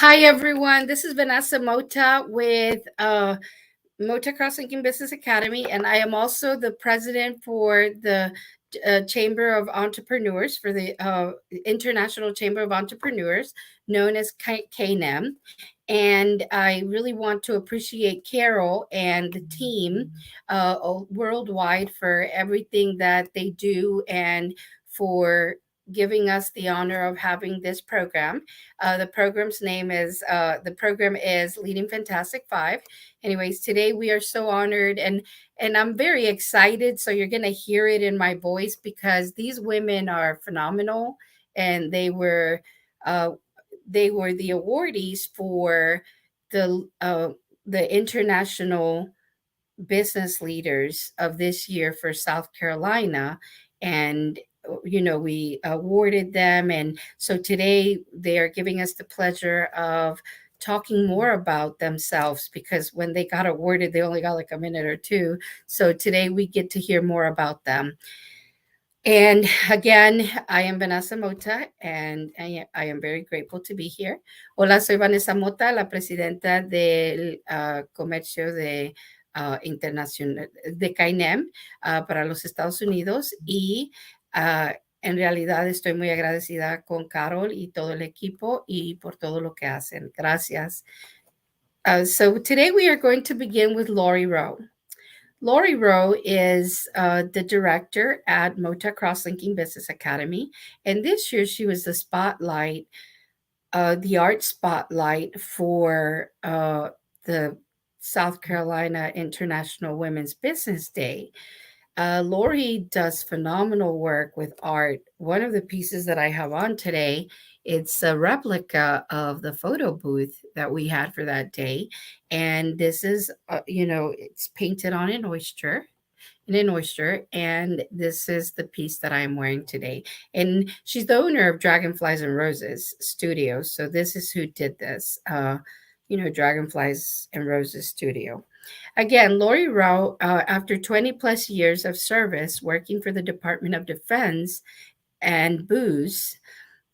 Hi, everyone. This is Vanessa Mota with Mota Cross-Linking Business Academy, and I am also the president for the Chamber of Entrepreneurs, for the International Chamber of Entrepreneurs, known as CAINEM. And I really want to appreciate Carol and the team worldwide for everything that they do and for giving us the honor of having this program. The program is Leading Fantastic Five. Anyways, today we are so honored and I'm very excited. So you're gonna hear it in my voice because these women are phenomenal, and they were the awardees for the international business leaders of this year for South Carolina. And we awarded them, and so today they are giving us the pleasure of talking more about themselves, because when they got awarded they only got like a minute or two. So today we get to hear more about them. And again, I am Vanessa Mota, and I am very grateful to be here. Hola, soy Vanessa Mota, la presidenta del comercio de internacional de CAINEM para los Estados Unidos. Y en realidad estoy muy agradecida con Carol y todo el equipo y por todo lo que hacen. Gracias. So today we are going to begin with Laurie Rowe. Laurie Rowe is the director at Mota Cross-Linking Business Academy. And this year she was the art spotlight for the South Carolina International Women's Business Day. Laurie does phenomenal work with art. One of the pieces that I have on today, it's a replica of the photo booth that we had for that day. And this is, it's painted on an oyster. And this is the piece that I am wearing today. And she's the owner of Dragonflies and Roses Studio. So this is who did this, Dragonflies and Roses Studio. Again, Laurie Rowe, after 20 plus years of service working for the Department of Defense and booze,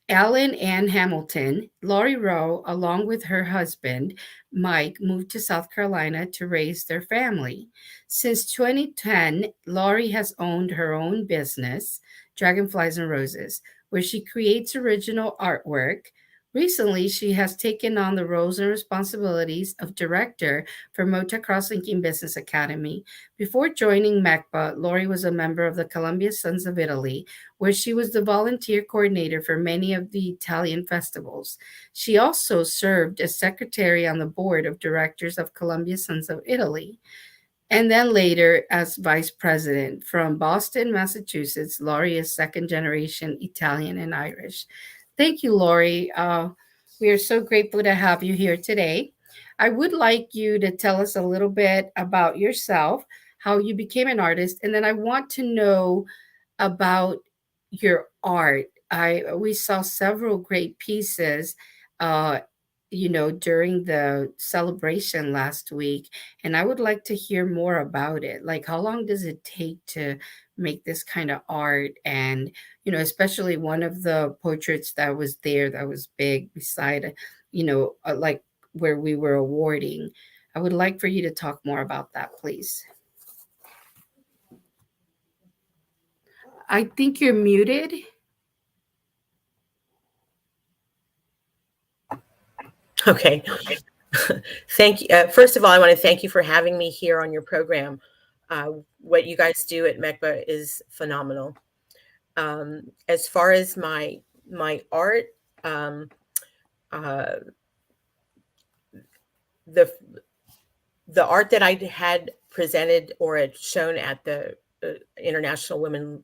Ellen Ann Hamilton, Laurie Rowe, along with her husband, Mike, moved to South Carolina to raise their family. Since 2010, Laurie has owned her own business, Dragonflies and Roses, where she creates original artwork. Recently, she has taken on the roles and responsibilities of director for Mota Cross-Linking Business Academy. Before joining MECBA, Laurie was a member of the Columbia Sons of Italy, where she was the volunteer coordinator for many of the Italian festivals. She also served as secretary on the board of directors of Columbia Sons of Italy, and then later as vice president. From Boston, Massachusetts, Laurie is second generation Italian and Irish. Thank you, Laurie. We are so grateful to have you here today. I would like you to tell us a little bit about yourself, how you became an artist, and then I want to know about your art. We saw several great pieces, during the celebration last week, and I would like to hear more about it. Like, how long does it take to make this kind of art? And especially one of the portraits that was there that was big beside, like where we were awarding. I would like for you to talk more about that, please. I think you're muted. Okay. Thank you. First of all, I want to thank you for having me here on your program. What you guys do at MECBA is phenomenal. As far as my art, the art that I had presented or had shown at the International Women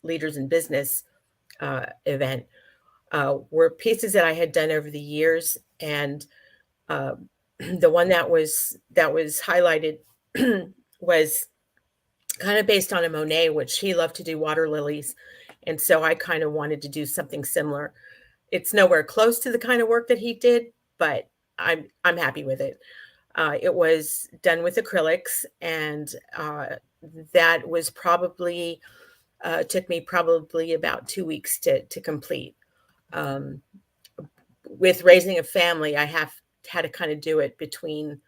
Leaders in Business event were pieces that I had done over the years, and the one that was highlighted was kind of based on a Monet, which he loved to do water lilies, and so I kind of wanted to do something similar. It's nowhere close to the kind of work that he did, but I'm happy with it. It was done with acrylics, and that was probably took me probably about 2 weeks to complete. with raising a family, I had to kind of do it between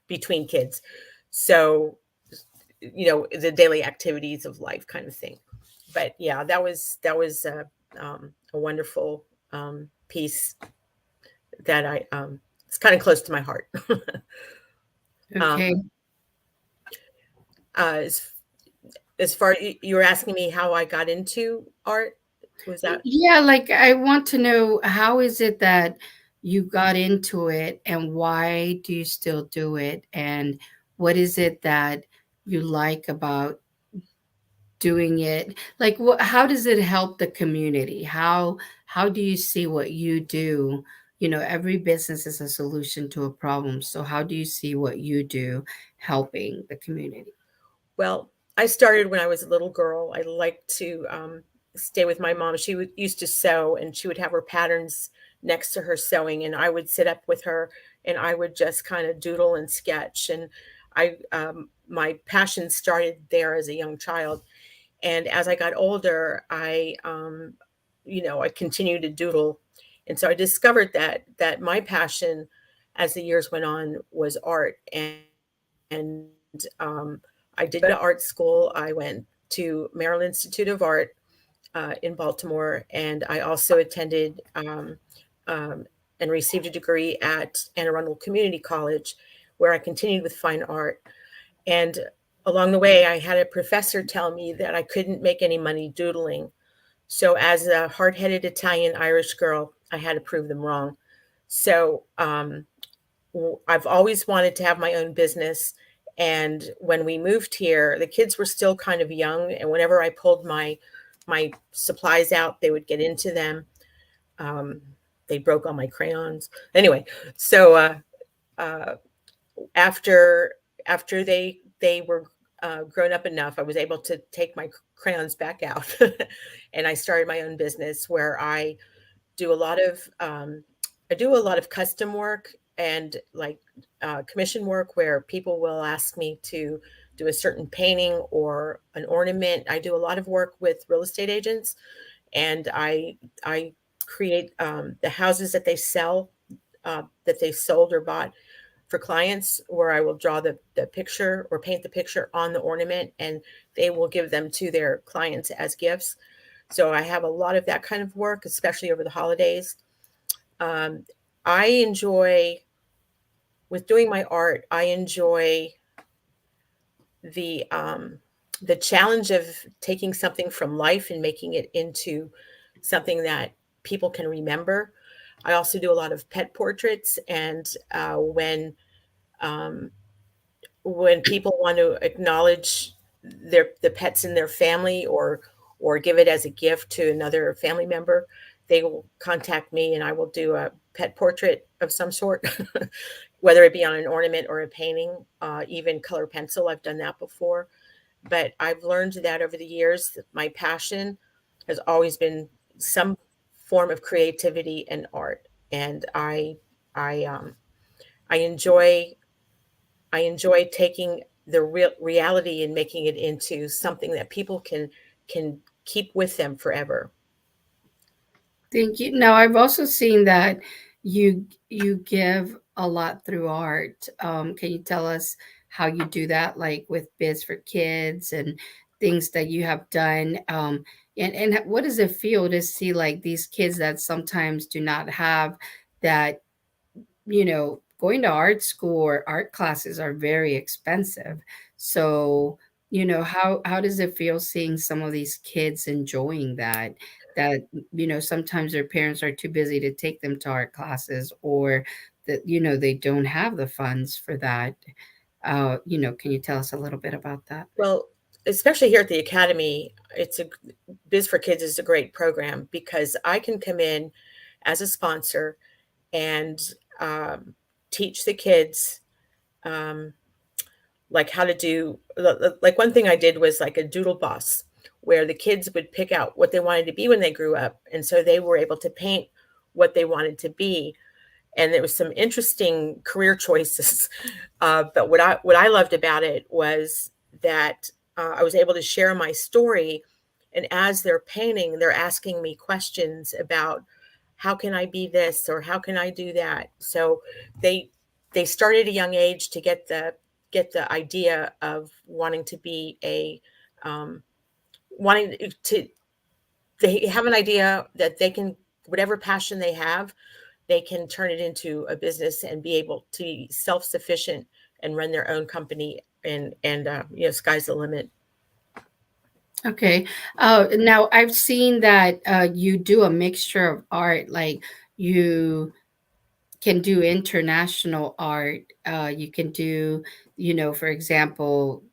between kids. So, the daily activities of life kind of thing. But yeah, that was a wonderful piece that it's kind of close to my heart. Okay. um, as far, you were asking me how I got into art. Was that? Yeah, like I want to know, how is it that you got into it and why do you still do it? And what is it that you like about doing it? Like how does it help the community? How do you see what you do? Every business is a solution to a problem. So how do you see what you do helping the community? Well, I started when I was a little girl. I liked to stay with my mom. She used to sew, and she would have her patterns next to her sewing, and I would sit up with her, and I would just kind of doodle and sketch. And my passion started there as a young child, and as I got older, I continued to doodle, and so I discovered that my passion, as the years went on, was art. And I did go to art school. I went to Maryland Institute of Art in Baltimore, and I also attended um, and received a degree at Anne Arundel Community College, where I continued with fine art. And along the way, I had a professor tell me that I couldn't make any money doodling. So, as a hard-headed Italian Irish girl, I had to prove them wrong. So, I've always wanted to have my own business. And when we moved here, the kids were still kind of young. And whenever I pulled my supplies out, they would get into them. Um, they broke all my crayons. Anyway, so uh, after they were grown up enough, I was able to take my crayons back out, and I started my own business where do a lot of I do a lot of custom work and like commission work where people will ask me to do a certain painting or an ornament. I do a lot of work with real estate agents, and I create the houses that they sell, that they sold or bought for clients, where I will draw the picture or paint the picture on the ornament, and they will give them to their clients as gifts. So I have a lot of that kind of work, especially over the holidays. Um, I enjoy, with doing my art, I enjoy the um, the challenge of taking something from life and making it into something that people can remember. I also do a lot of pet portraits, and um, when people want to acknowledge the pets in their family, or give it as a gift to another family member, they will contact me, and I will do a pet portrait of some sort, whether it be on an ornament or a painting, even color pencil. I've done that before. But I've learned that over the years, that my passion has always been some form of creativity and art. And I I enjoy I enjoy taking the real reality and making it into something that people can keep with them forever. Thank you. Now, I've also seen that you give a lot through art. Can you tell us how you do that, like with Biz for Kids and things that you have done? And what does it feel to see like these kids that sometimes do not have that, going to art school or art classes are very expensive. So, how does it feel seeing some of these kids enjoying that sometimes their parents are too busy to take them to art classes, or that they don't have the funds for that. Can you tell us a little bit about that? Well, especially here at the academy, it's a Biz for Kids is a great program because I can come in as a sponsor and um, teach the kids, um, like how to do, like one thing I did was like a doodle boss, where the kids would pick out what they wanted to be when they grew up, and so they were able to paint what they wanted to be. And there was some interesting career choices. But what I loved about it was that I was able to share my story, and as they're painting, they're asking me questions about how can I be this, or how can I do that? So they started at a young age to get the idea of wanting to be wanting to they have an idea that they can, whatever passion they have, they can turn it into a business and be able to be self-sufficient and run their own company, and sky's the limit. Okay. Now I've seen that you do a mixture of art, like you can do international art. You can do, for example,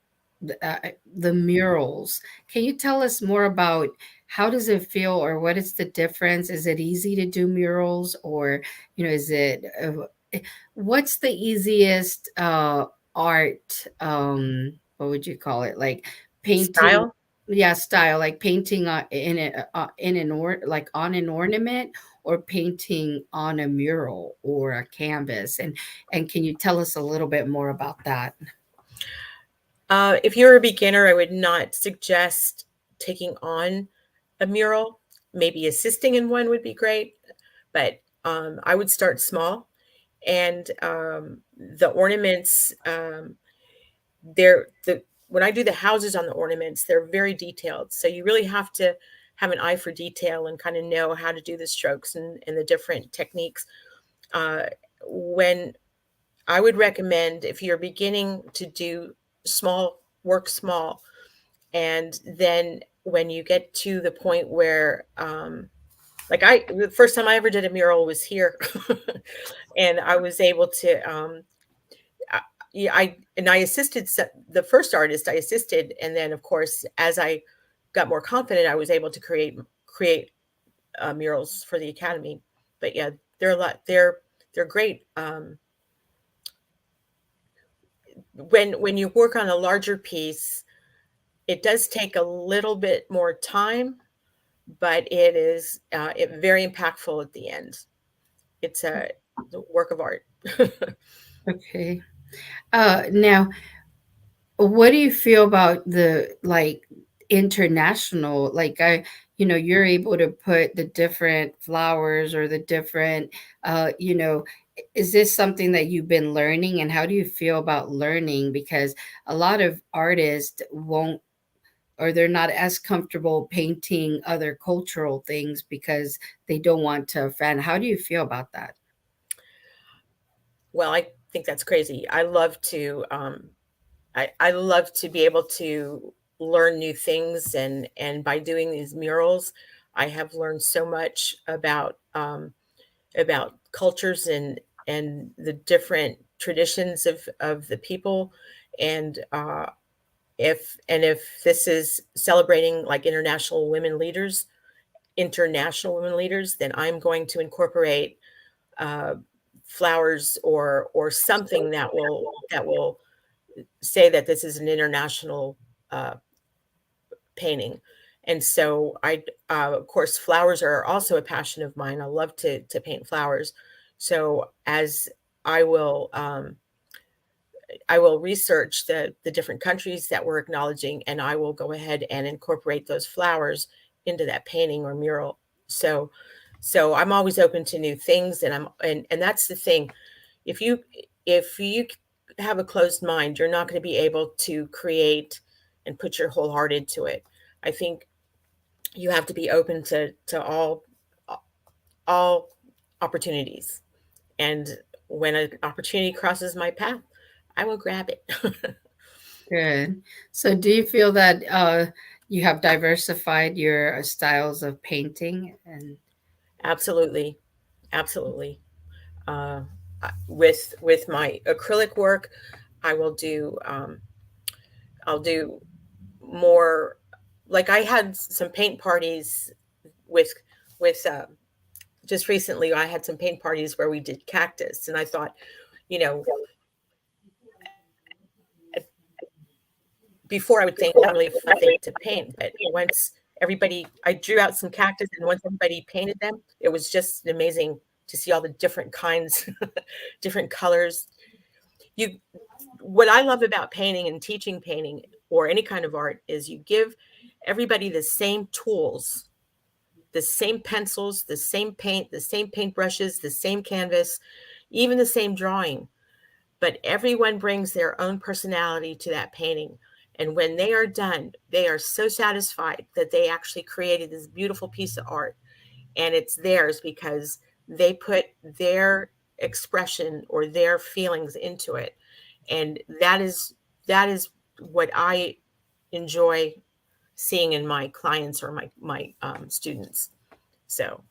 the murals. Can you tell us more about how does it feel, or what is the difference? Is it easy to do murals, or is it what's the easiest art? What would you call it? Like painting? Style. Yeah, style, like painting in an like on an ornament, or painting on a mural or a canvas, and can you tell us a little bit more about that? If you're a beginner, I would not suggest taking on a mural. Maybe assisting in one would be great, but I would start small. And the ornaments, they're the when I do the houses on the ornaments, they're very detailed. So you really have to have an eye for detail and kind of know how to do the strokes and the different techniques. Uh, when I would recommend, if you're beginning to do work small, and then when you get to the point where, the first time I ever did a mural was here, and I was able to, yeah, I assisted the first artist I assisted, and then of course as I got more confident, I was able to create murals for the academy. But yeah, they're a lot. They're great. When you work on a larger piece, it does take a little bit more time, but it is very impactful at the end. It's a work of art. Okay. Now, what do you feel about the like international, like you're able to put the different flowers or the different is this something that you've been learning, and how do you feel about learning? Because a lot of artists won't, or they're not as comfortable painting other cultural things because they don't want to offend. How do you feel about that? Well, I think that's crazy. I love to be able to learn new things, and by doing these murals, I have learned so much about cultures and the different traditions of the people, and if this is celebrating like international women leaders, then I'm going to incorporate uh, flowers or something that will say that this is an international uh, painting. And so of course, flowers are also a passion of mine. I love to paint flowers. So as I will, I will research the different countries that we're acknowledging, and I will go ahead and incorporate those flowers into that painting or mural. So, so I'm always open to new things, and that's the thing. If you have a closed mind, you're not going to be able to create and put your whole heart into it. I think you have to be open to all opportunities. And when an opportunity crosses my path, I will grab it. Good. So do you feel that you have diversified your styles of painting? And Absolutely, absolutely. Uh, with my acrylic work, I will do I'll do more. Like I had some paint parties with with just recently. I had some paint parties where we did cactus, and I thought, you know, before I would think not really a fun thing to paint, but once everybody, I drew out some cactus, and once everybody painted them, it was just amazing to see all the different kinds, different colors. You, what I love about painting and teaching painting or any kind of art is you give everybody the same tools the same pencils, the same paint, the same paintbrushes, the same canvas, even the same drawing. But everyone brings their own personality to that painting. And when they are done, they are so satisfied that they actually created this beautiful piece of art. And it's theirs because they put their expression or their feelings into it. And that is what I enjoy seeing in my clients or my students. So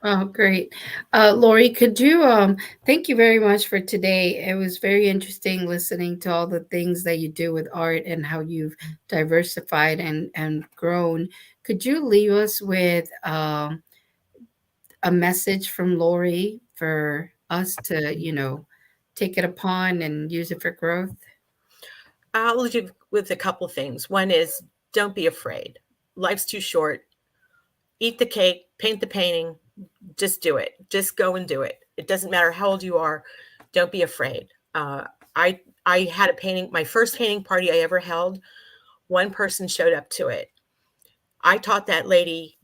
Oh, great. Laurie, could you thank you very much for today. It was very interesting listening to all the things that you do with art and how you've diversified and grown. Could you leave us with a message from Laurie for us to, take it upon and use it for growth? I'll leave you with a couple things. One is, don't be afraid. Life's too short. Eat the cake, paint the painting, just do it. Just go and do it. It doesn't matter how old you are. Don't be afraid. I had a painting, my first painting party I ever held. One person showed up to it. I taught that lady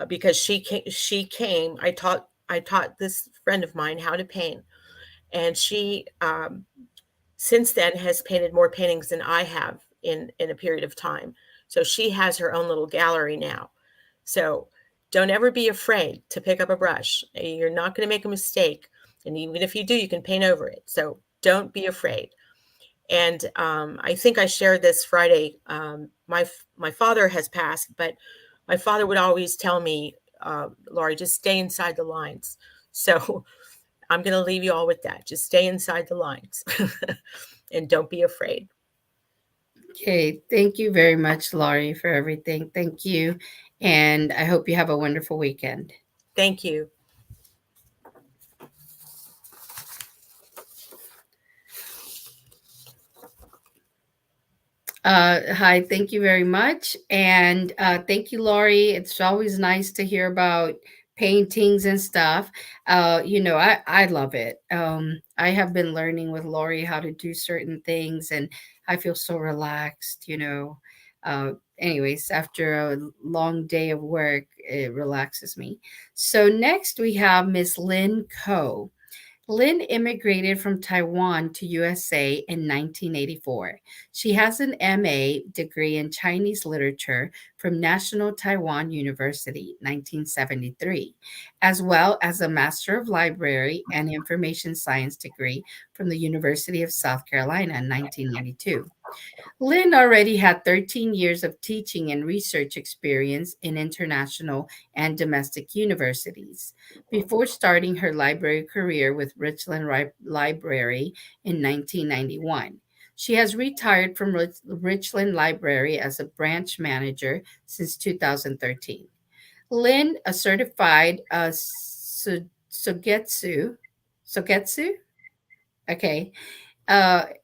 because she came. I taught this friend of mine how to paint, and she since then has painted more paintings than I have in a period of time. So she has her own little gallery now. So don't ever be afraid to pick up a brush. You're not going to make a mistake. And even if you do, you can paint over it. So don't be afraid. And I think I shared this Friday. My father has passed, but my father would always tell me, Laurie, just stay inside the lines. So I'm going to leave you all with that. Just stay inside the lines and don't be afraid. Okay, thank you very much, Laurie, for everything. Thank you. And I hope you have a wonderful weekend. Thank you. Hi, thank you very much. And thank you, Laurie. It's always nice to hear about paintings and stuff. I love it. I have been learning with Laurie how to do certain things, and I feel so relaxed. Uh, Anyways, after a long day of work, it relaxes me. So next we have Miss Lynn Co. Lynn immigrated from Taiwan to USA in 1984. She has an MA degree in Chinese literature from National Taiwan University, 1973, as well as a Master of Library and Information Science degree from the University of South Carolina in 1992. Lynn already had 13 years of teaching and research experience in international and domestic universities before starting her library career with Richland Library in 1991. She has retired from Richland Library as a branch manager since 2013. Lynn, a certified Sogetsu, okay,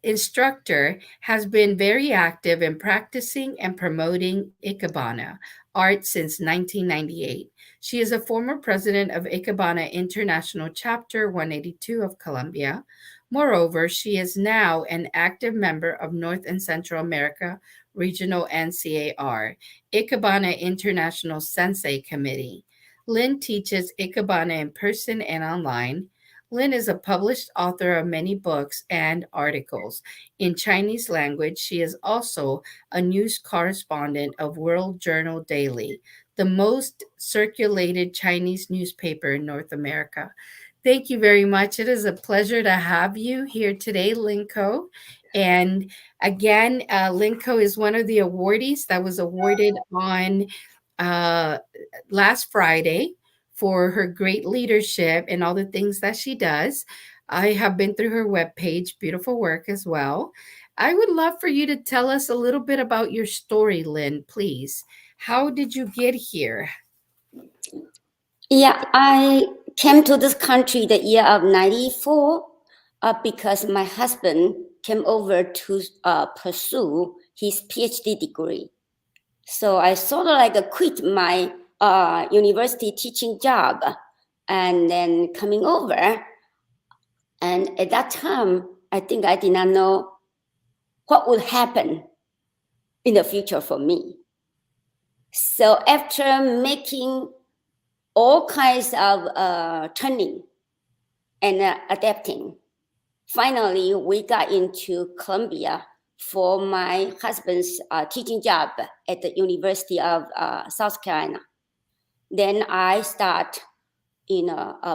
instructor, has been very active in practicing and promoting Ikebana art since 1998. She is a former president of Ikebana International Chapter 182 of Colombia. Moreover, she is now an active member of North and Central America Regional NCAR, Ikebana International Sensei Committee. Lynn teaches Ikebana in person and online. Lynn is a published author of many books and articles in Chinese language. She is also a news correspondent of World Journal Daily, the most circulated Chinese newspaper in North America. Thank you very much. It is a pleasure to have you here today, Lynn Co. And again, Lynn Co is one of the awardees that was awarded on uh, last Friday for her great leadership and all the things that she does. I have been through her webpage, beautiful work as well. I would love for you to tell us a little bit about your story, Lynn, please. How did you get here? Yeah, I came to this country the year of 94 because my husband came over to pursue his PhD degree. So I sort of like quit my university teaching job and then coming over. And at that time, I think I did not know what would happen in the future for me. So after making all kinds of training and adapting. Finally, we got into Columbia for my husband's teaching job at the University of South Carolina. Then I start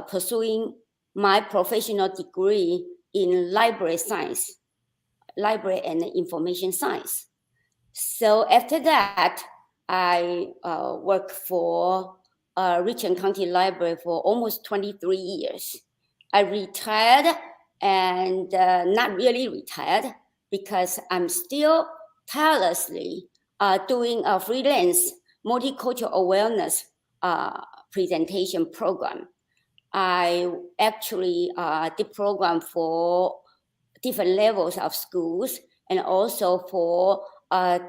pursuing my professional degree in library science, library and information science. So after that, I worked for Richland County Library for almost 23 years. I retired and not really retired because I'm still tirelessly doing a freelance multicultural awareness presentation program. I actually did program for different levels of schools and also for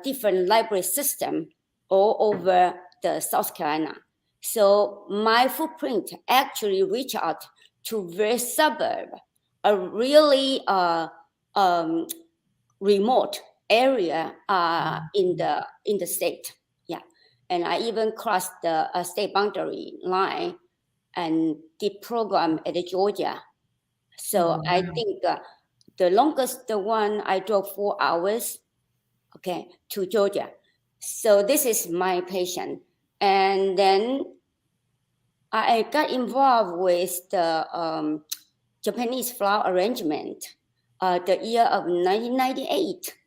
different library system all over the South Carolina. So my footprint actually reached out to various suburb, a really remote area in the state. Yeah, and I even crossed the state boundary line and did program at Georgia. So I think the longest one I drove 4 hours, okay, to Georgia. So this is my patient. And then I got involved with the Japanese flower arrangement the year of 1998.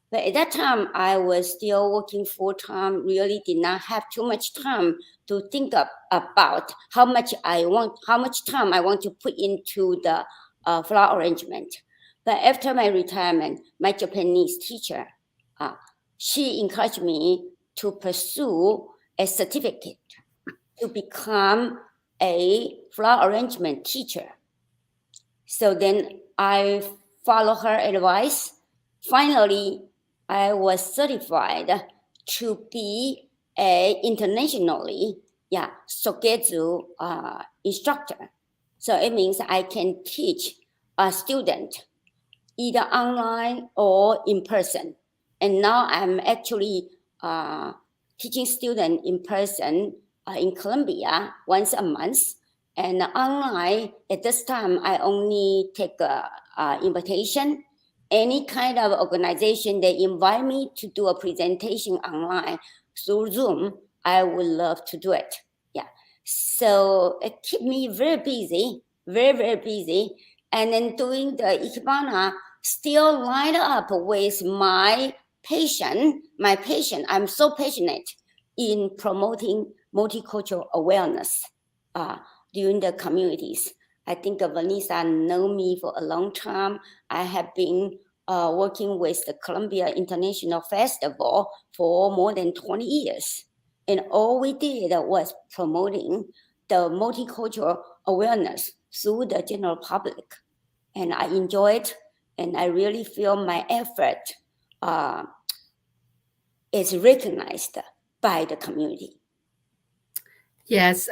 But at that time, I was still working full-time, really did not have too much time to think about how much time I want to put into the flower arrangement. But after my retirement, my Japanese teacher, she encouraged me to pursue a certificate to become a flower arrangement teacher. So then I followed her advice. Finally, I was certified to be a internationally, Sogetsu instructor. So it means I can teach a student either online or in person. And now I'm actually teaching students in person in Columbia once a month. And online, at this time, I only take an invitation. Any kind of organization that invite me to do a presentation online through Zoom, I would love to do it. Yeah. So it keeps me very busy, very, very busy. And then doing the Ikebana still lined up with my patient. I'm so passionate in promoting multicultural awareness during the communities. I think Vanessa knows me for a long time. I have been working with the Columbia International Festival for more than 20 years. And all we did was promoting the multicultural awareness through the general public. And I enjoy it, and I really feel my effort is recognized by the community. Yes,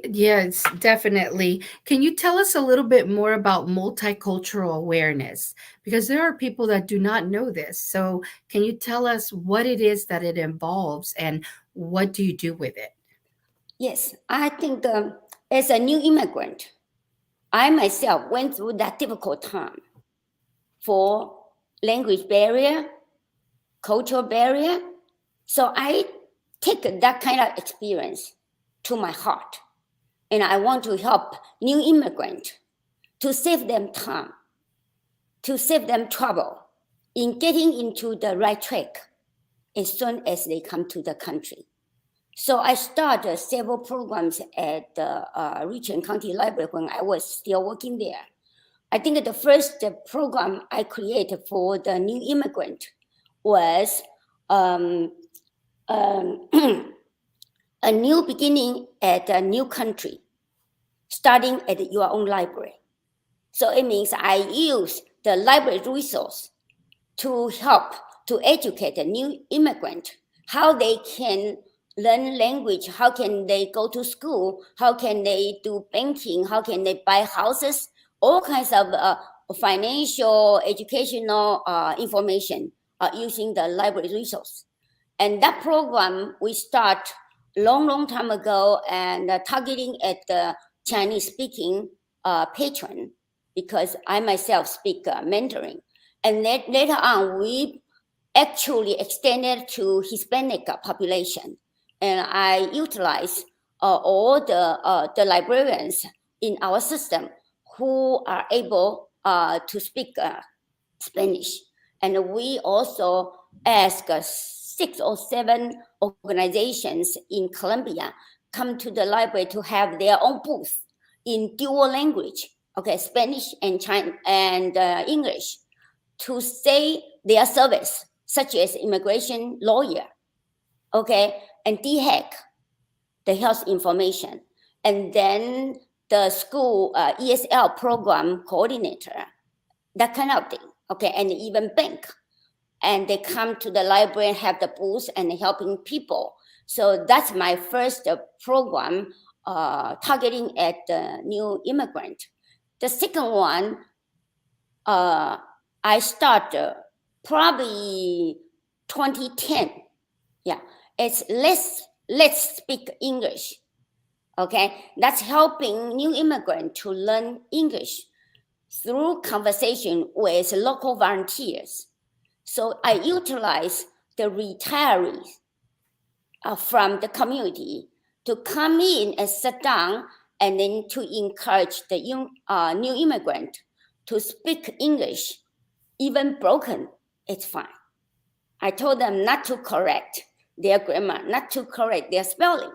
yes, definitely. Can you tell us a little bit more about multicultural awareness? Because there are people that do not know this. So can you tell us what it is that it involves and what do you do with it? Yes, I think as a new immigrant, I myself went through that difficult time for language barrier, cultural barrier. So I take that kind of experience to my heart. And I want to help new immigrants to save them time, to save them trouble in getting into the right track as soon as they come to the country. So I started several programs at the Richland County Library when I was still working there. I think the first program I created for the new immigrant was a new beginning at a new country, starting at your own library. So it means I use the library resource to help to educate a new immigrant, how they can learn language, how can they go to school, how can they do banking, how can they buy houses, all kinds of financial, educational information using the library resource. And that program we start long time ago, and targeting at the Chinese speaking patron, because I myself speak Mandarin. And later on, we actually extended to Hispanic population. And I utilize all the librarians in our system who are able to speak Spanish. And we also ask 6 or 7 organizations in Colombia come to the library to have their own booth in dual language, okay, Spanish and English, to say their service, such as immigration lawyer, okay, and DHEC, the health information, and then the school ESL program coordinator, that kind of thing, okay, and even bank. And they come to the library and have the booth and helping people. So that's my first program targeting at the new immigrant. The second one, I started probably 2010. Yeah, it's let's speak English. Okay, that's helping new immigrant to learn English through conversation with local volunteers. So I utilize the retirees from the community to come in and sit down, and then to encourage the new immigrant to speak English. Even broken, it's fine. I told them not to correct their grammar, not to correct their spelling,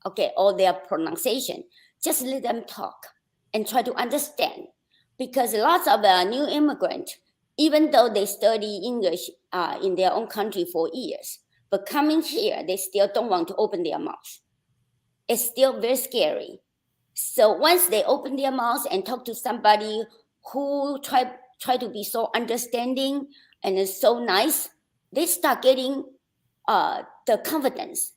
okay, or their pronunciation. Just let them talk and try to understand. Because lots of new immigrants, even though they study English in their own country for years, but coming here, they still don't want to open their mouth. It's still very scary. So once they open their mouth and talk to somebody who try to be so understanding and is so nice, they start getting the confidence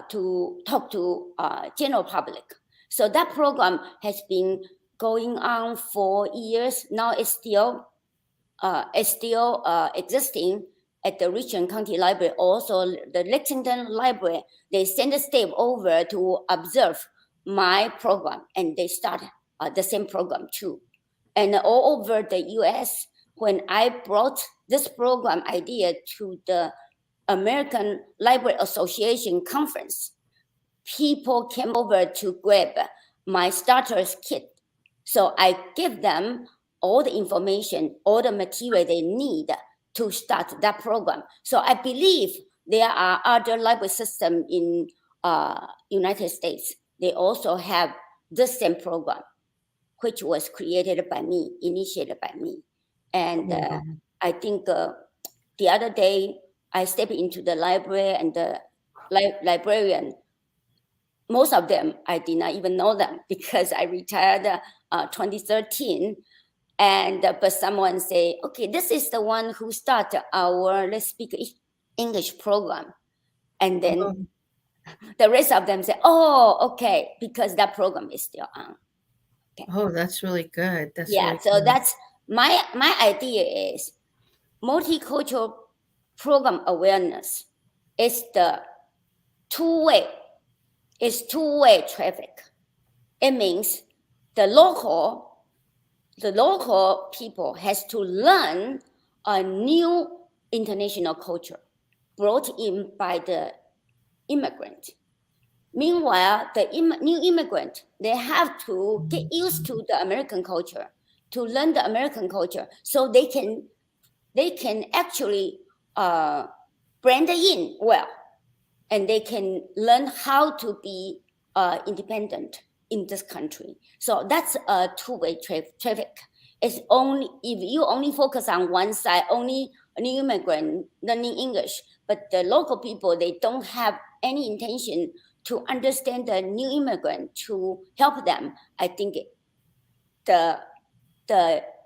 to talk to general public. So that program has been going on for years. Now it's still existing at the Richland County Library. Also, the Lexington Library, they send a staff over to observe my program, and they start the same program too. And all over the U.S., when I brought this program idea to the American Library Association conference, people came over to grab my starters kit. So I give them all the information, all the material they need to start that program. So I believe there are other library systems in United States. They also have the same program, which was created by me, initiated by me. And I think the other day I stepped into the library, and the librarian, most of them, I did not even know them because I retired 2013. And but someone say, okay, this is the one who started our Let's Speak English program. And then the rest of them say, oh, okay, because that program is still on. Okay. Oh, that's really good. That's yeah. really So good. that's my idea is multicultural program awareness is the two-way traffic. It means the local people has to learn a new international culture brought in by the immigrant. Meanwhile, the new immigrant, they have to get used to the American culture, to learn the American culture, so they can actually blend in well, and they can learn how to be independent in this country. So that's a two-way traffic. It's only if you only focus on one side, only a new immigrant learning English, but the local people, they don't have any intention to understand the new immigrant to help them. I think the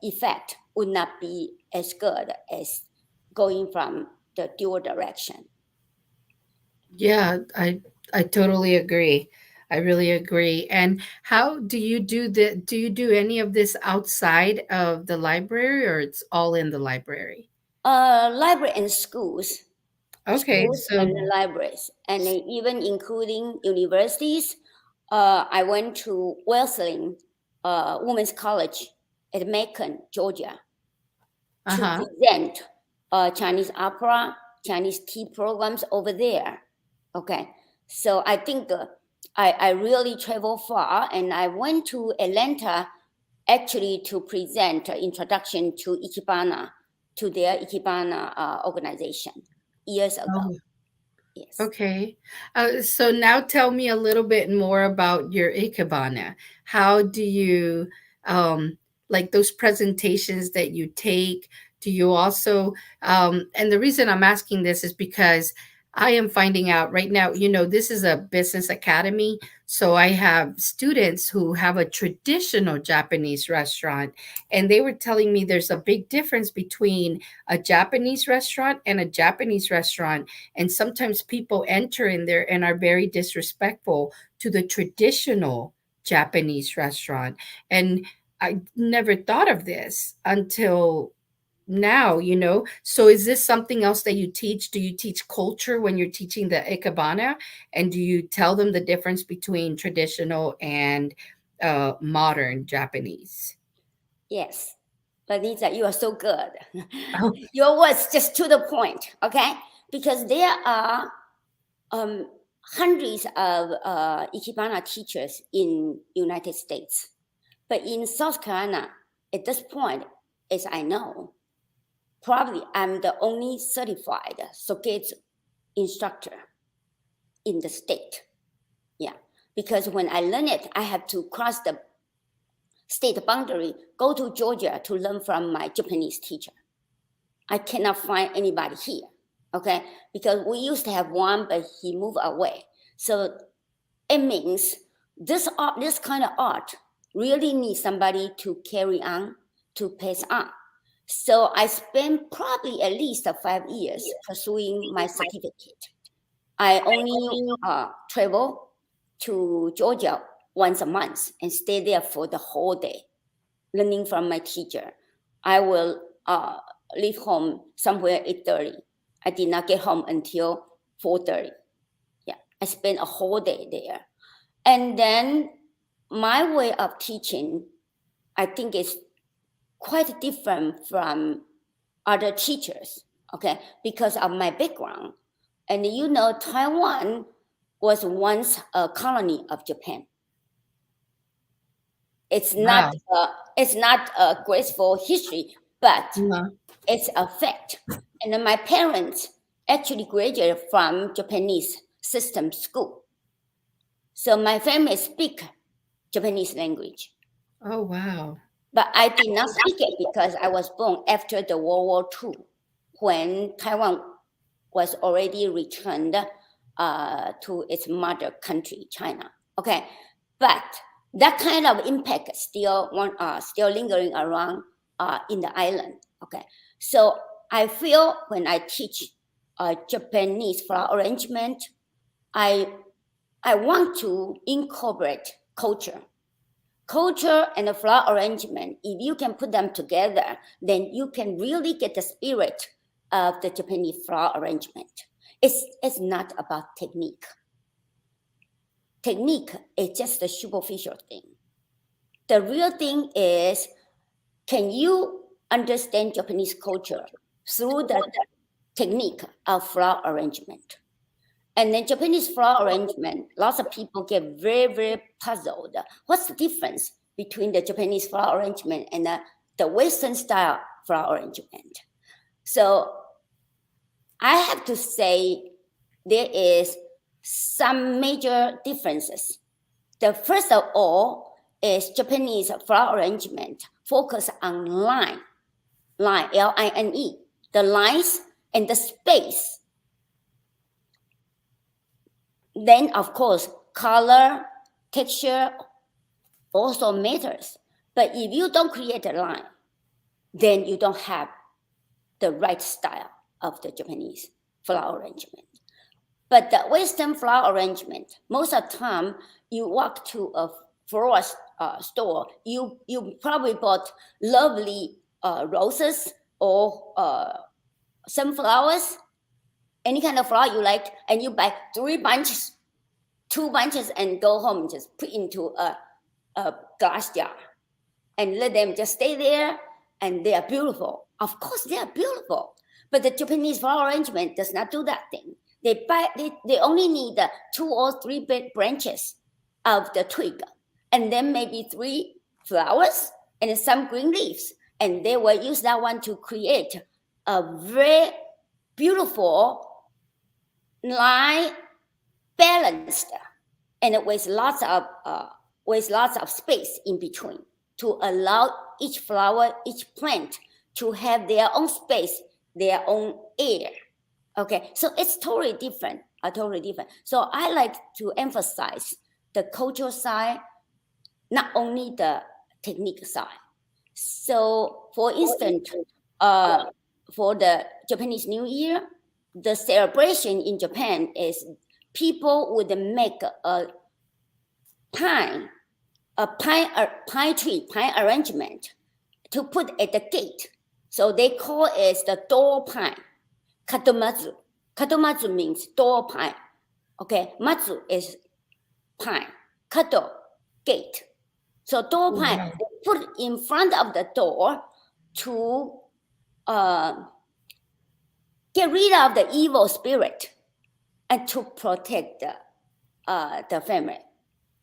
effect would not be as good as going from the dual direction. Yeah, I totally agree. I really agree. And how do you do any of this outside of the library, or it's all in the library? Library and schools. Okay, schools so and libraries, and even including universities. I went to Wesleyan Women's College at Macon, Georgia, to uh-huh. present Chinese opera, Chinese tea programs over there. Okay, so I think I really travel far, and I went to Atlanta actually to present introduction to Ikebana, to their Ikebana organization years ago. Oh, Yes. okay. So now tell me a little bit more about your Ikebana. How do you um like those presentations that you take? Do you also and the reason I'm asking this is because I am finding out right now, this is a business academy. So I have students who have a traditional Japanese restaurant, and they were telling me there's a big difference between a Japanese restaurant and a Japanese restaurant, and sometimes people enter in there and are very disrespectful to the traditional Japanese restaurant. And I never thought of this until now. So is this something else that you teach? Do you teach culture when you're teaching the Ikebana? And do you tell them the difference between traditional and modern Japanese? Yes. Vanessa, you are so good. Oh, Your words just to the point, okay? Because there are hundreds of Ikebana teachers in United States. But in South Carolina, at this point, as I know, probably I'm the only certified Sogetsu instructor in the state. Yeah, because when I learn it, I have to cross the state boundary, go to Georgia to learn from my Japanese teacher. I cannot find anybody here, okay? Because we used to have one, but he moved away. So it means this art, this kind of art really needs somebody to carry on, to pass on. So I spent probably at least 5 years pursuing my certificate. I only travel to Georgia once a month and stay there for the whole day, learning from my teacher. I will leave home somewhere 8:30. I did not get home until 4:30. Yeah, I spent a whole day there. And then my way of teaching, I think, is quite different from other teachers, okay, because of my background. And Taiwan was once a colony of Japan. It's not wow. it's not a graceful history, but Uh-huh. it's a fact. And then my parents actually graduated from Japanese system school. So my family speak Japanese language. Oh, wow. But I did not speak it because I was born after the World War II, when Taiwan was already returned to its mother country, China. Okay, but that kind of impact still lingering around in the island. Okay, so I feel when I teach Japanese flower arrangement, I want to incorporate culture and the flower arrangement. If you can put them together, then you can really get the spirit of the Japanese flower arrangement. It's not about technique. Technique is just a superficial thing. The real thing is, can you understand Japanese culture through the technique of flower arrangement? And then Japanese flower arrangement, lots of people get very, very puzzled. What's the difference between the Japanese flower arrangement and the Western style flower arrangement? So I have to say there is some major differences. The first of all is Japanese flower arrangement focus on line, L-I-N-E, the lines and the space. Then, of course, color, texture also matters. But if you don't create a line, then you don't have the right style of the Japanese flower arrangement. But the Western flower arrangement, most of the time, you walk to a florist store, you probably bought lovely roses or sunflowers, any kind of flower you like, and you buy 3 bunches, 2 bunches, and go home, just put into a glass jar and let them just stay there, and they are beautiful. Of course, they are beautiful, but the Japanese flower arrangement does not do that thing. They only need 2 or 3 branches of the twig, and then maybe 3 flowers and some green leaves, and they will use that one to create a very beautiful line, balanced, and with lots of space in between to allow each flower, each plant to have their own space, their own air. Okay, so it's totally different, So I like to emphasize the cultural side, not only the technique side. So, for instance, for the Japanese New Year, the celebration in Japan is people would make a pine arrangement to put at the gate. So they call it the door pine, katomatsu. Katomatsu means door pine. Okay, matsu is pine, kato, gate. So door pine, they put in front of the door to get rid of the evil spirit and to protect the family.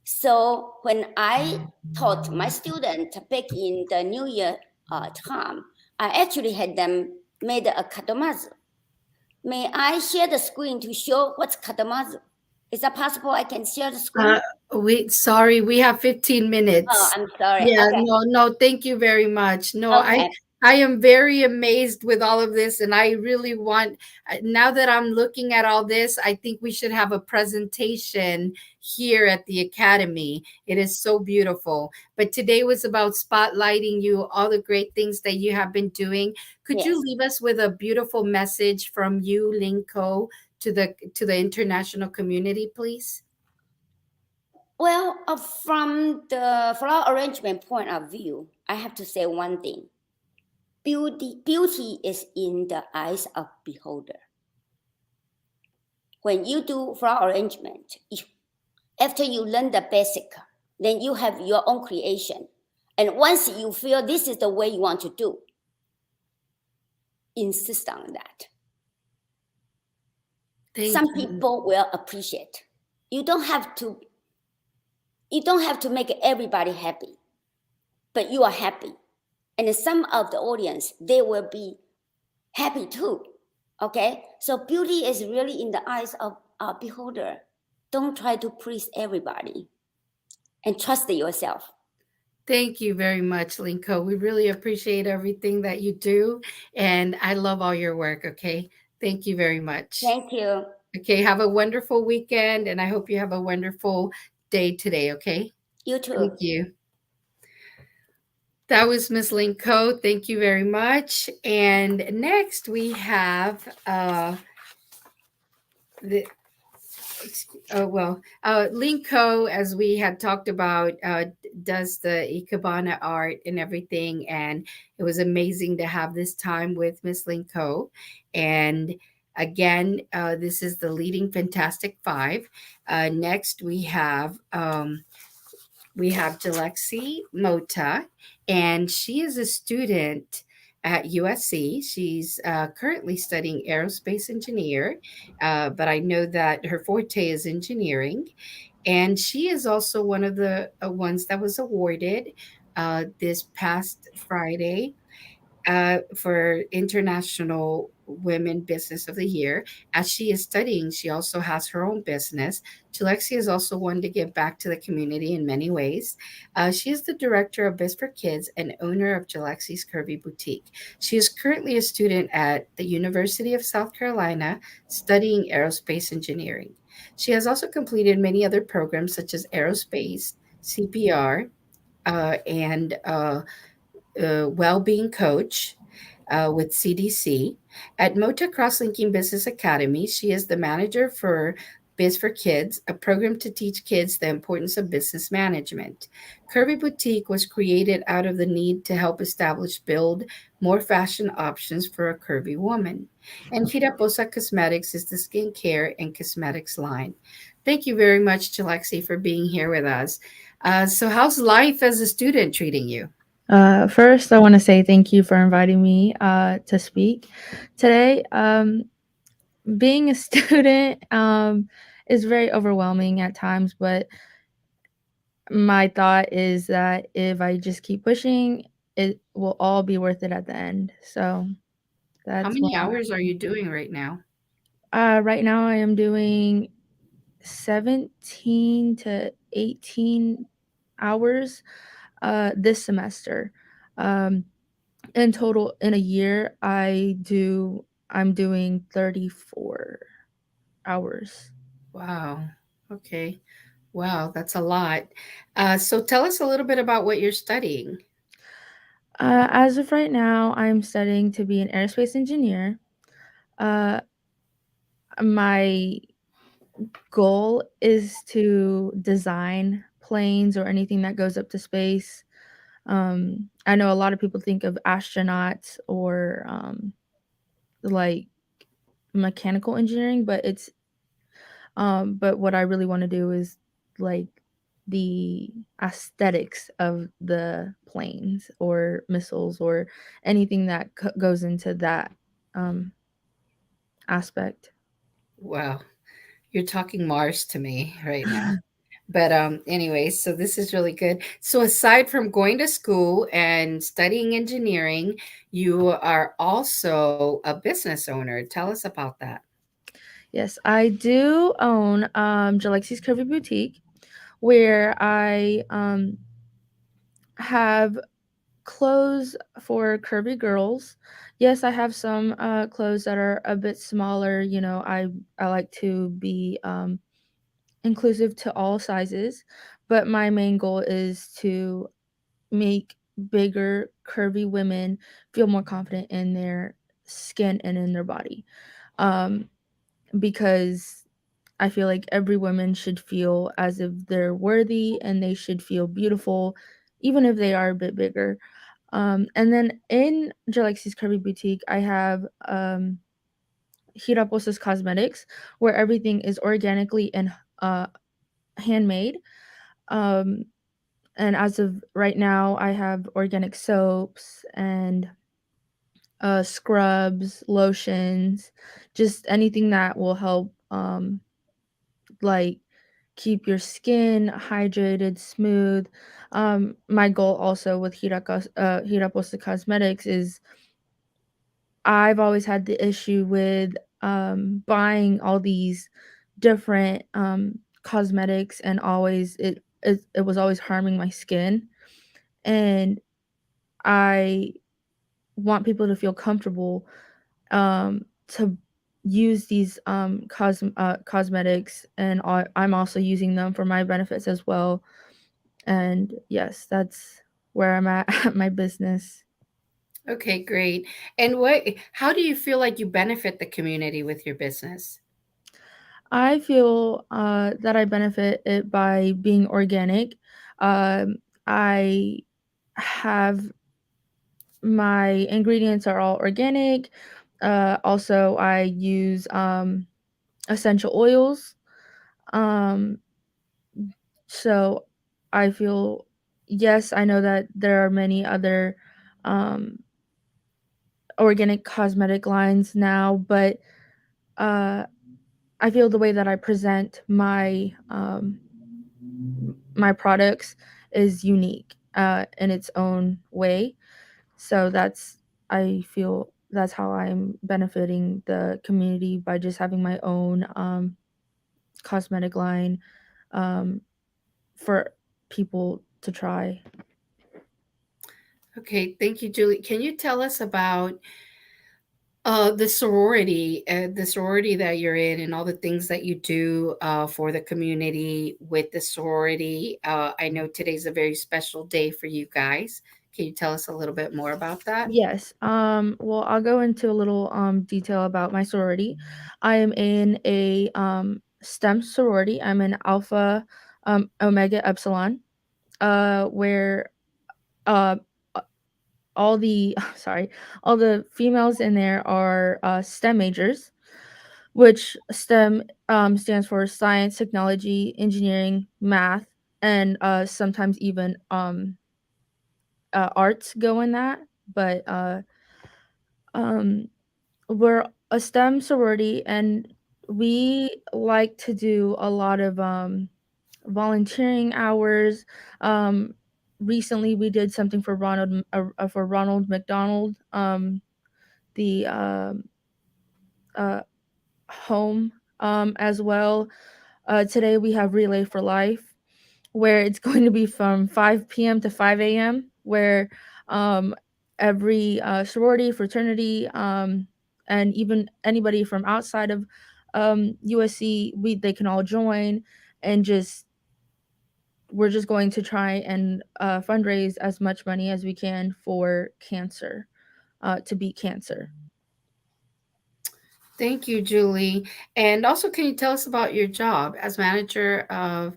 So when I taught my students back in the New Year time, I actually had them made a katomatsu. May I share the screen to show what's katomatsu? Is that possible? I can share the screen. We have 15 minutes. Oh, I'm sorry. Yeah, Okay. no, thank you very much. No, Okay. I am very amazed with all of this, and I really want, now that I'm looking at all this, I think we should have a presentation here at the Academy. It is so beautiful. But today was about spotlighting you, all the great things that you have been doing. Could you leave us with a beautiful message from you, Lynn Co, to the international community, please? Well, from the flower arrangement point of view, I have to say one thing. Beauty is in the eyes of beholder. When you do flower arrangement, after you learn the basic, then you have your own creation. And once you feel this is the way you want to do, insist on that. Some people will appreciate. You don't have to make everybody happy, but you are happy. And some of the audience, they will be happy too. Okay? So beauty is really in the eyes of a beholder. Don't try to please everybody, and trust yourself. Thank you very much, Lynn Co. We really appreciate everything that you do, and I love all your work, okay? Thank you very much. Thank you. Okay, have a wonderful weekend, and I hope you have a wonderful day today, okay? You too. Thank you. That was Miss Lynn Co. Thank you very much. And next we have Lynn Co, as we had talked about, does the Ikebana art and everything. And it was amazing to have this time with Miss Lynn Co. And again, this is the Leading Fantastic Five. Next we have Jalexi Mota, and she is a student at USC. She's currently studying aerospace engineer, but I know that her forte is engineering. And she is also one of the ones that was awarded this past Friday for International Women Business of the Year. As she is studying, she also has her own business. Tulexi is also one to give back to the community in many ways. She is the director of Biz for Kids and owner of Jalexi's Curvy Boutique. She is currently a student at the University of South Carolina studying aerospace engineering. She has also completed many other programs such as aerospace, CPR, and well-being coach with CDC. At Mota Crosslinking Business Academy, she is the manager for Biz for Kids, a program to teach kids the importance of business management. Curvy Boutique was created out of the need to help build more fashion options for a curvy woman. And Hiraposa Cosmetics is the skincare and cosmetics line. Thank you very much, Chilexi, for being here with us. So, how's life as a student treating you? First, I want to say thank you for inviting me to speak today. Being a student is very overwhelming at times, but my thought is that if I just keep pushing, it will all be worth it at the end. So How that's what many hours are you doing right now? right now I am doing 17 to 18 hours this semester. Um, in total, in a year, I'm doing 34 hours. Wow. Okay. Wow, that's a lot. So tell us a little bit about what you're studying. As of right now, I'm studying to be an aerospace engineer. Uh, my goal is to design planes or anything that goes up to space. I know a lot of people think of astronauts or like mechanical engineering, but what I really want to do is like the aesthetics of the planes or missiles or anything that goes into that um, aspect. Wow, you're talking Mars to me right now. But anyway, so this is really good. So aside from going to school and studying engineering, you are also a business owner. Tell us about that. Yes, I do own Jalexi's Curvy Boutique, where I have clothes for curvy girls. Yes, I have some clothes that are a bit smaller. You know, I like to be inclusive to all sizes, but my main goal is to make bigger, curvy women feel more confident in their skin and in their body. Um, because I feel like every woman should feel as if they're worthy and they should feel beautiful, even if they are a bit bigger. And then in Jalexi's Curvy Boutique, I have Hiraposa's Cosmetics, where everything is organically and uh, handmade. Um, and as of right now, I have organic soaps and scrubs, lotions, just anything that will help, like keep your skin hydrated, smooth. My goal also with Hiraposa Cosmetics is I've always had the issue with buying all these different cosmetics, and it was always harming my skin. And I want people to feel comfortable to use these cosmetics, and I'm also using them for my benefits as well. And yes, that's where I'm at at my business. Okay, great. And how do you feel like you benefit the community with your business? I feel that I benefit it by being organic. I have my ingredients are all organic. Also, I use essential oils. Um, so I feel, yes, I know that there are many other um, organic cosmetic lines now, but uh, I feel the way that I present my products is unique in its own way. So I feel that's how I'm benefiting the community by just having my own cosmetic line um, for people to try. Okay, thank you, Julie. Can you tell us about the sorority that you're in, and all the things that you do for the community with the sorority? I know today's a very special day for you guys. Can you tell us a little bit more about that? Yes. Well, I'll go into a little detail about my sorority. I am in a STEM sorority. I'm in Alpha Omega Epsilon, where uh, all the sorry, all the females in there are STEM majors, which STEM stands for science, technology, engineering, math, and sometimes even arts go in that. But um, we're a STEM sorority, and we like to do a lot of volunteering hours. Um, Recently, we did something for Ronald McDonald, the uh, home, as well. Today we have Relay for Life, where it's going to be from 5 p.m. to 5 a.m., where um, every sorority, fraternity, and even anybody from outside of USC, they can all join, and just we're just going to try and fundraise as much money as we can for cancer, to beat cancer. Thank you, Julie. And also, can you tell us about your job as manager of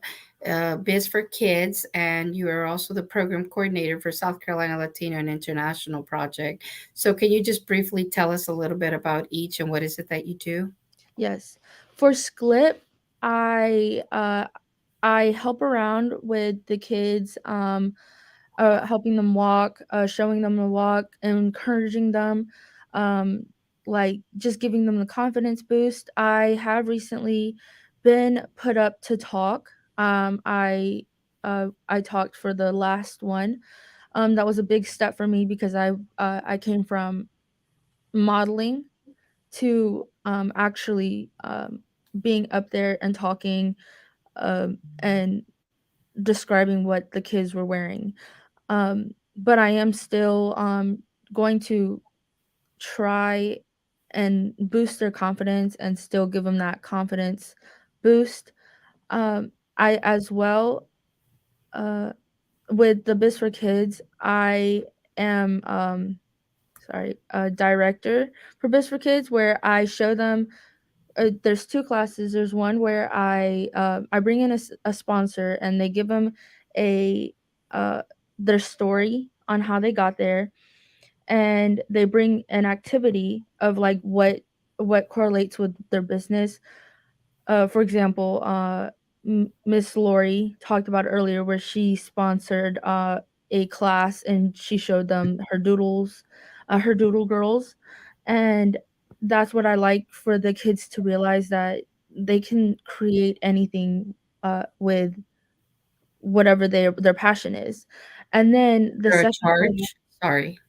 Biz for Kids? And you are also the program coordinator for South Carolina Latino and International Project. So, can you just briefly tell us a little bit about each and what is it that you do? Yes. For SCLIP, I I help around with the kids, helping them walk, showing them the walk, encouraging them, um, like just giving them the confidence boost. I have recently been put up to talk. I talked for the last one. That was a big step for me because I came from modeling to actually being up there and talking, and describing what the kids were wearing. But I am still going to try and boost their confidence and still give them that confidence boost. I as well, uh, with the Biz for Kids, I am sorry, a director for Biz for Kids, where I show them. There's two classes. There's one where I bring in a sponsor, and they give them a uh, their story on how they got there, and they bring an activity of like what correlates with their business. For example, Miss Laurie talked about earlier, where she sponsored a class and she showed them her doodles, her doodle girls, and that's what I like for the kids to realize, that they can create anything with whatever their passion is. And then Is the there a second class, charge? Sorry.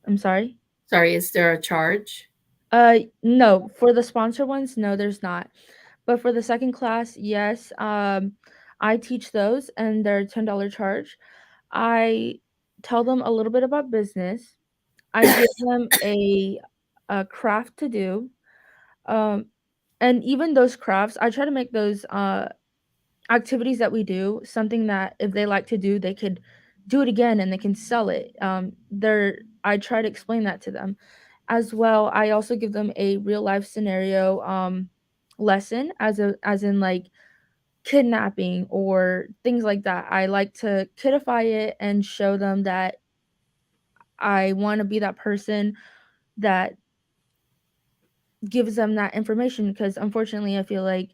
I'm sorry. Sorry, is there a charge? No, for the sponsor ones, no, there's not. But for the second class, yes, I teach those, and they're $10 charge. I tell them a little bit about business. I give them a craft to do, um, and even those crafts, I try to make those activities that we do something that if they like to do, they could do it again and they can sell it. I try to explain that to them as well. I also give them a real life scenario lesson, as in like kidnapping or things like that. I like to kidify it and show them that I want to be that person that gives them that information, because unfortunately I feel like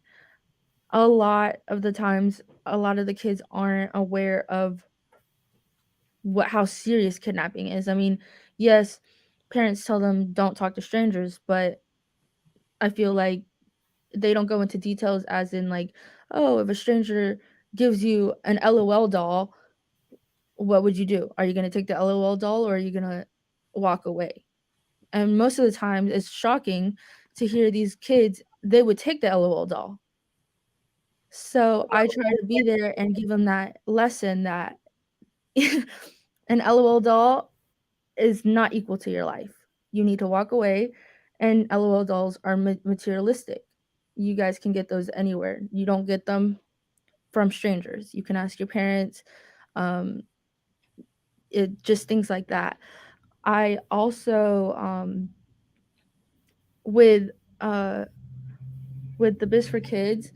a lot of the times a lot of the kids aren't aware of how serious kidnapping is. I mean, yes, parents tell them don't talk to strangers, but I feel like they don't go into details, as in like, oh, if a stranger gives you an LOL doll, what would you do? Are you going to take the LOL doll, or are you going to walk away? And most of the time it's shocking to hear these kids, they would take the LOL doll. So I try to be there and give them that lesson that an LOL doll is not equal to your life. You need to walk away, and LOL dolls are materialistic. You guys can get those anywhere. You don't get them from strangers. You can ask your parents. Um, it just things like that. I also with uh with the Biz for Kids,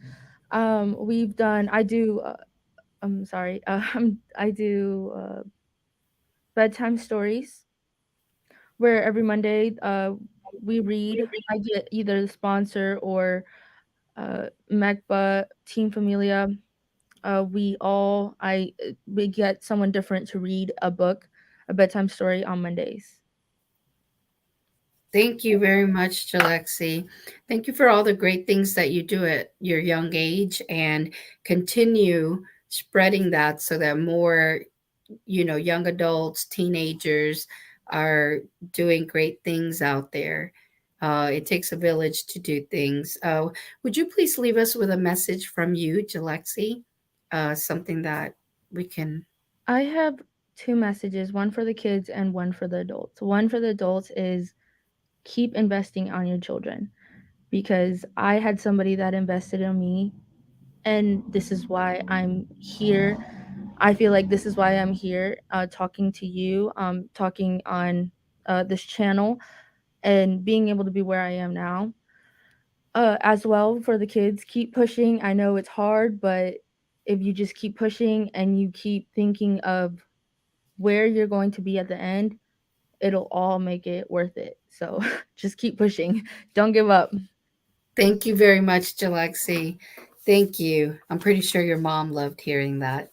we've done. I do. I'm sorry. I do bedtime stories where every Monday we read. I get either the sponsor or MECBA Team Familia. We get someone different to read a book, a bedtime story on Mondays. Thank you very much, Jalexi. Thank you for all the great things that you do at your young age, and continue spreading that so that more, young adults, teenagers are doing great things out there. It takes a village to do things. Would you please leave us with a message from you, Jalexi? Something that we can. I have two messages, one for the kids and one for the adults. One for the adults is keep investing on your children, because I had somebody that invested in me, and this is why I'm here. I feel like this is why I'm here, talking to you, talking on this channel, and being able to be where I am now. As well, for the kids, keep pushing. I know it's hard, but if you just keep pushing and you keep thinking of where you're going to be at the end, it'll all make it worth it. So just keep pushing. Don't give up. Thank you very much, Jalexi. Thank you. I'm pretty sure your mom loved hearing that.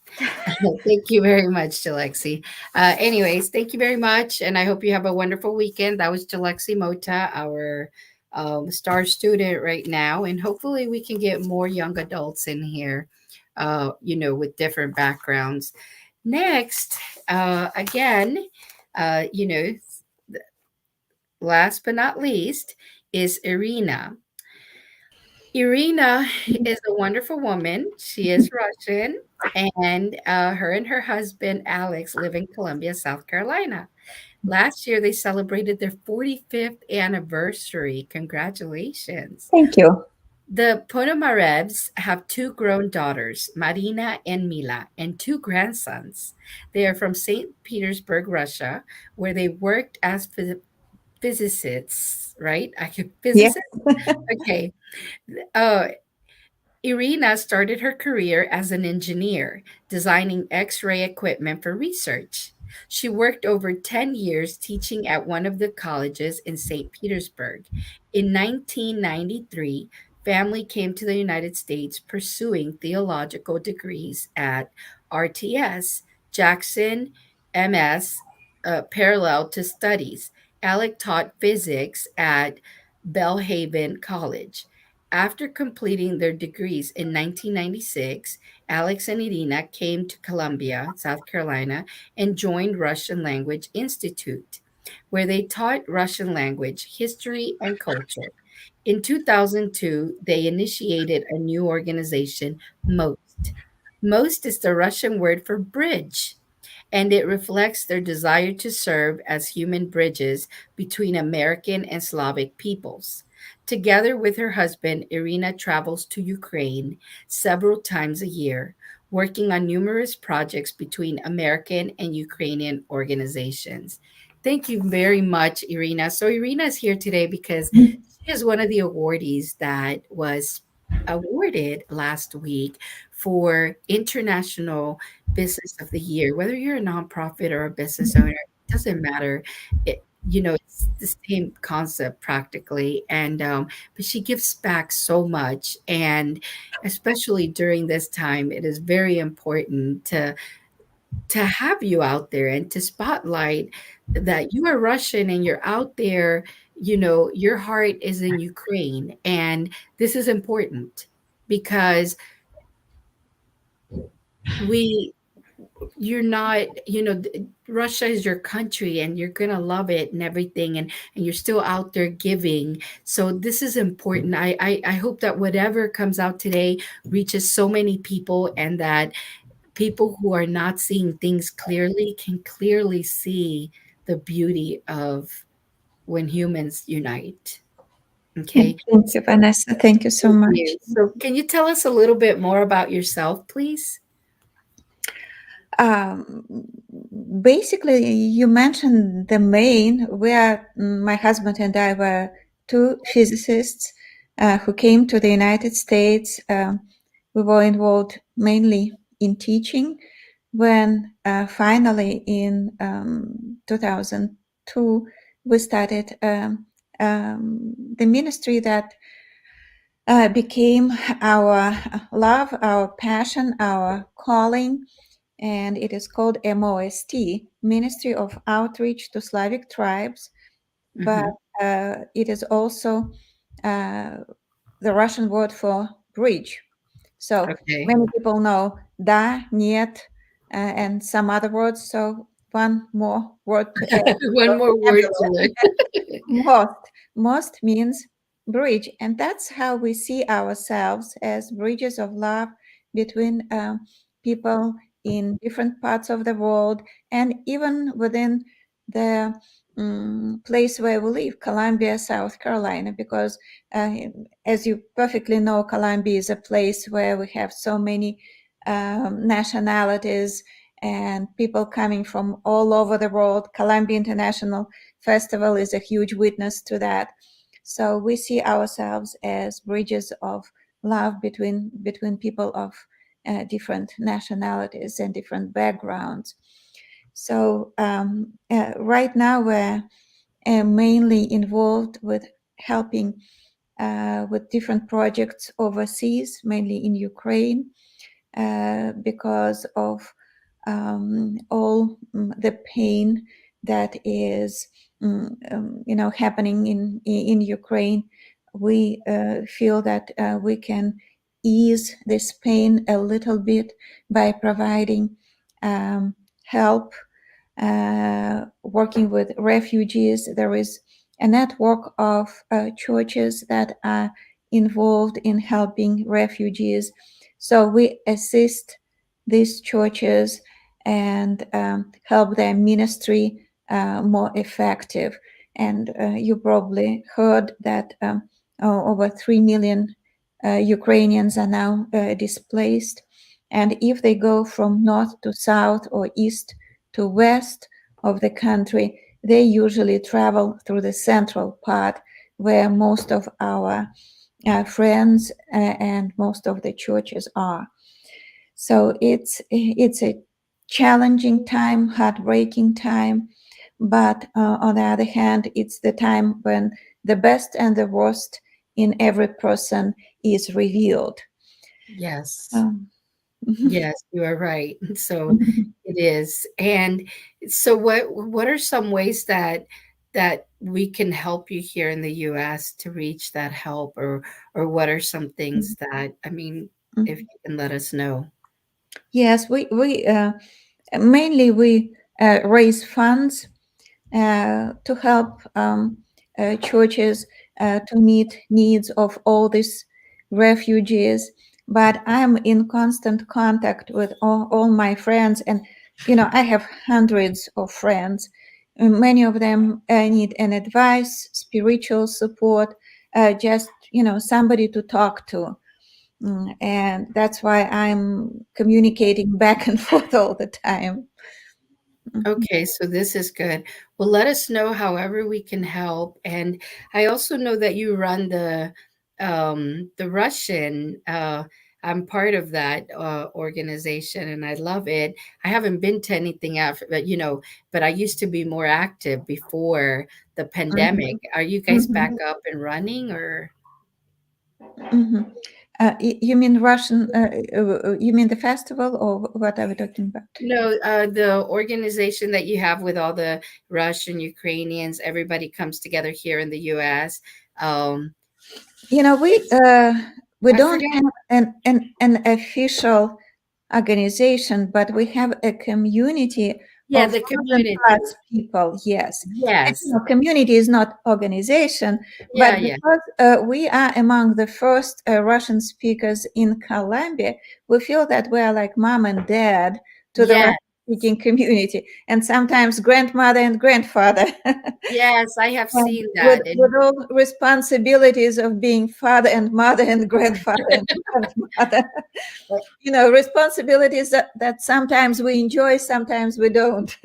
Thank you very much, Jalexi. Anyways, thank you very much, and I hope you have a wonderful weekend. That was Jalexi Mota, our star student right now, and hopefully we can get more young adults in here, with different backgrounds. Next, again, uh, you know, last but not least, is Irina. Irina is a wonderful woman. She is Russian, and her and her husband Alex live in Columbia, South Carolina. Last year, they celebrated their 45th anniversary. Congratulations. Thank you. The Ponomarevs have two grown daughters, Marina and Mila, and two grandsons. They are from St. Petersburg, Russia, where they worked as physicists, right? I can Yeah. physicists. Okay. Uh, Irina started her career as an engineer, designing X ray equipment for research. She worked over 10 years teaching at one of the colleges in St. Petersburg. In 1993, family came to the United States pursuing theological degrees at RTS, Jackson MS, parallel to studies. Alec taught physics at Belhaven College. After completing their degrees in 1996, Alex and Irina came to Columbia, South Carolina, and joined Russian Language Institute, where they taught Russian language, history, and culture. In 2002, they initiated a new organization, MOST. MOST is the Russian word for bridge, and it reflects their desire to serve as human bridges between American and Slavic peoples. Together with her husband, Irina travels to Ukraine several times a year, working on numerous projects between American and Ukrainian organizations. Thank you very much, Irina. So, Irina is here today because she is one of the awardees that was awarded last week for International Business of the Year. Whether you're a nonprofit or a business owner, it doesn't matter. It's the same concept practically. And but she gives back so much, and especially during this time, it is very important to have you out there and to spotlight that you are Russian and you're out there. Your heart is in Ukraine, and this is important because we you're not, Russia is your country and you're going to love it and everything, and you're still out there giving. So this is important. I hope that whatever comes out today reaches so many people, and that people who are not seeing things clearly can clearly see the beauty of when humans unite. Okay. Thank you, Vanessa. Thank you so Thank much. you. So can you tell us a little bit more about yourself, please? Um, Basically, you mentioned the main. My husband and I were two physicists. who came to the United States. We were involved mainly in teaching. When finally in 2002 we started the ministry that became our love, our passion, our calling, and it is called MOST, Ministry of Outreach to Slavic Tribes, but it is also the Russian word for bridge. So Okay. many people know da, niet, and some other words. So one more word to add. One more word to learn. Most means bridge, and that's how we see ourselves, as bridges of love between people in different parts of the world, and even within the place where we live, Columbia, South Carolina, because as you perfectly know, Columbia is a place where we have so many nationalities and people coming from all over the world. Columbia International Festival is a huge witness to that. So we see ourselves as bridges of love between people of different nationalities and different backgrounds. So right now we're mainly involved with helping with different projects overseas, mainly in Ukraine, because of all the pain that is, happening in Ukraine. We feel that we can ease this pain a little bit by providing help, working with refugees. There is a network of churches that are involved in helping refugees. So we assist these churches and help their ministry more effective. And you probably heard that over 3 million Ukrainians are now displaced. And if they go from north to south or east to west of the country, they usually travel through the central part where most of our friends and most of the churches are. So it's a challenging time, heartbreaking time, but on the other hand, it's the time when the best and the worst in every person is revealed. Yes. Mhm. Yes, you are right. So it is. And so what are some ways that we can help you here in the US to reach that help, or what are some things that, I mean, if you can let us know. Yes, we mainly we raise funds to help churches to meet needs of all these refugees. But I'm in constant contact with all my friends, and I have hundreds of friends. Many of them need an advice, spiritual support, just somebody to talk to. And that's why I'm communicating back and forth all the time. Okay, so this is good. Well, let us know however we can help. And I also know that you run the Russian. I'm part of that organization, and I love it. I haven't been to anything after, but I used to be more active before the pandemic. Are you guys back Mhm. up and running, or? Mhm. You mean Russian? You mean the festival, or what are we talking about? No, the organization that you have with all the Russian, Ukrainians, everybody comes together here in the US. Um, We we I don't forget. have an official organization, but we have a community Yeah, of the 1,000 community. plus people. Yes, and, Yes. community is not organization, but Yeah, yeah. because we are among the first Russian speakers in Colombia, we feel that we are like mom and dad to the Yeah. Russian-speaking community, and sometimes grandmother and grandfather. Yes, I have seen with that. with And all responsibilities of being father and mother and grandfather and grandmother. Responsibilities that sometimes we enjoy, sometimes we don't.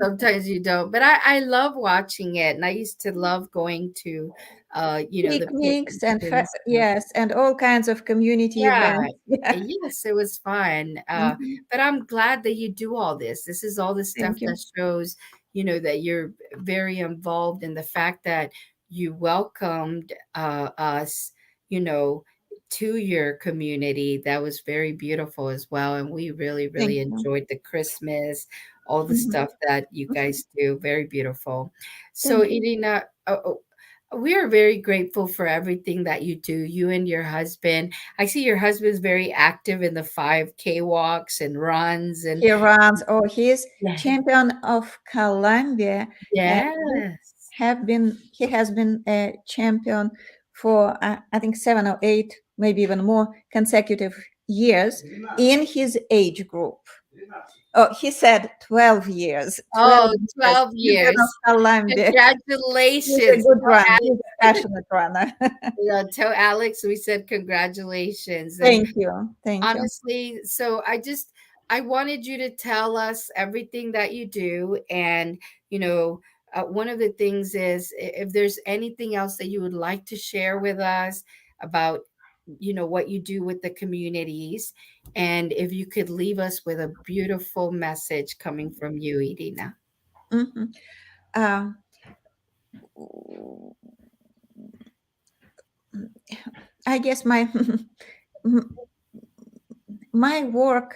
sometimes you don't. But I love watching it. And I used to love going to the Picnics and picnics and stuff. yes, and all kinds of community Yeah. events. Yeah. Yes, it was fun. Mhm. But I'm glad that you do all this. This is all the stuff Thank you. that shows, that you're very involved in the fact that you welcomed us, to your community. That was very beautiful as well. And we really, Thank really you. enjoyed the Christmas, all the Mhm. stuff that you Mhm. guys do. Very beautiful. So, Thank you. Irina, we are very grateful for everything that you do, you and your husband. I see your husband's very active in the 5K walks and runs and He runs, oh, he's yeah. champion of Colombia. And Yes. he has been a champion for I think 7 or 8, maybe even more consecutive years in his age group. Oh, he said 12 years. 12 Oh, years. 12 Champion of years. Colombia. He's a Congratulations. good runner. He's a passionate runner. Tell Alex we said congratulations. And Thank you. Thank you. honestly, so I wanted you to tell us everything that you do. And, one of the things is if there's anything else that you would like to share with us about, what you do with the communities. And if you could leave us with a beautiful message coming from you, Irina. Mhm. Uh, I guess my my work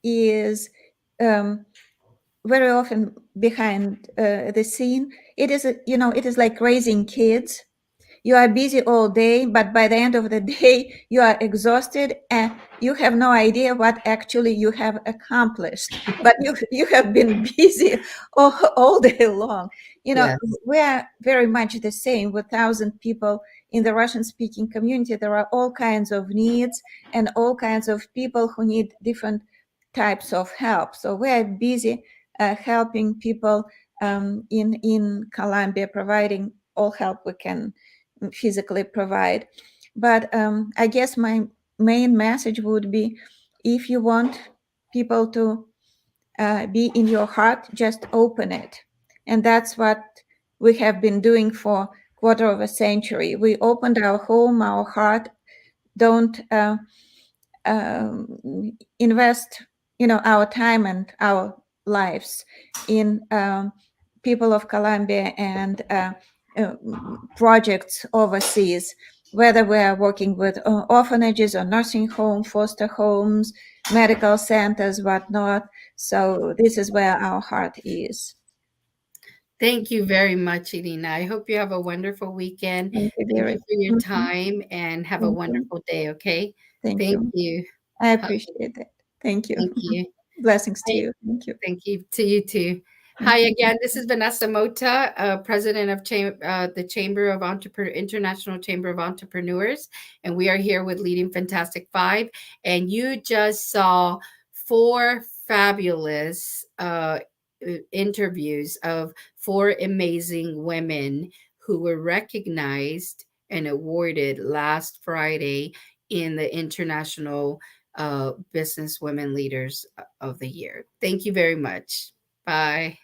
is very often behind the scene. It is it is like raising kids. You are busy all day, but by the end of the day, you are exhausted and you have no idea what actually you have accomplished. But you have been busy all day long. Yes. We are very much the same with 1,000 people in the Russian-speaking community. There are all kinds of needs and all kinds of people who need different types of help. So we are busy helping people in Colombia, providing all help we can physically provide. But I guess my main message would be, if you want people to be in your heart, just open it. And that's what we have been doing for quarter of a century. We opened our home, our heart. Don't invest our time and our lives in people of Colombia and uh, projects overseas, whether we are working with orphanages or nursing home, foster homes, medical centers, whatnot. So this is where our heart is. Thank you very much, Irina. I hope you have a wonderful weekend. Thank you, Thank you dear. for your Mhm. time and have a Thank you. wonderful day, okay? Thank Thank you. you. I Huh, appreciate it. Thank you. Thank you. Blessings to Hi, you. Thank you. thank you to you too. Thank Hi you. again. This is Vanessa Mota, president of the Chamber of International Chamber of Entrepreneurs, and we are here with Leading Fantastic Five. And you just saw 4 fabulous interviews of 4 amazing women who were recognized and awarded last Friday in the International Business Women Leaders of the Year. Thank you very much. Bye.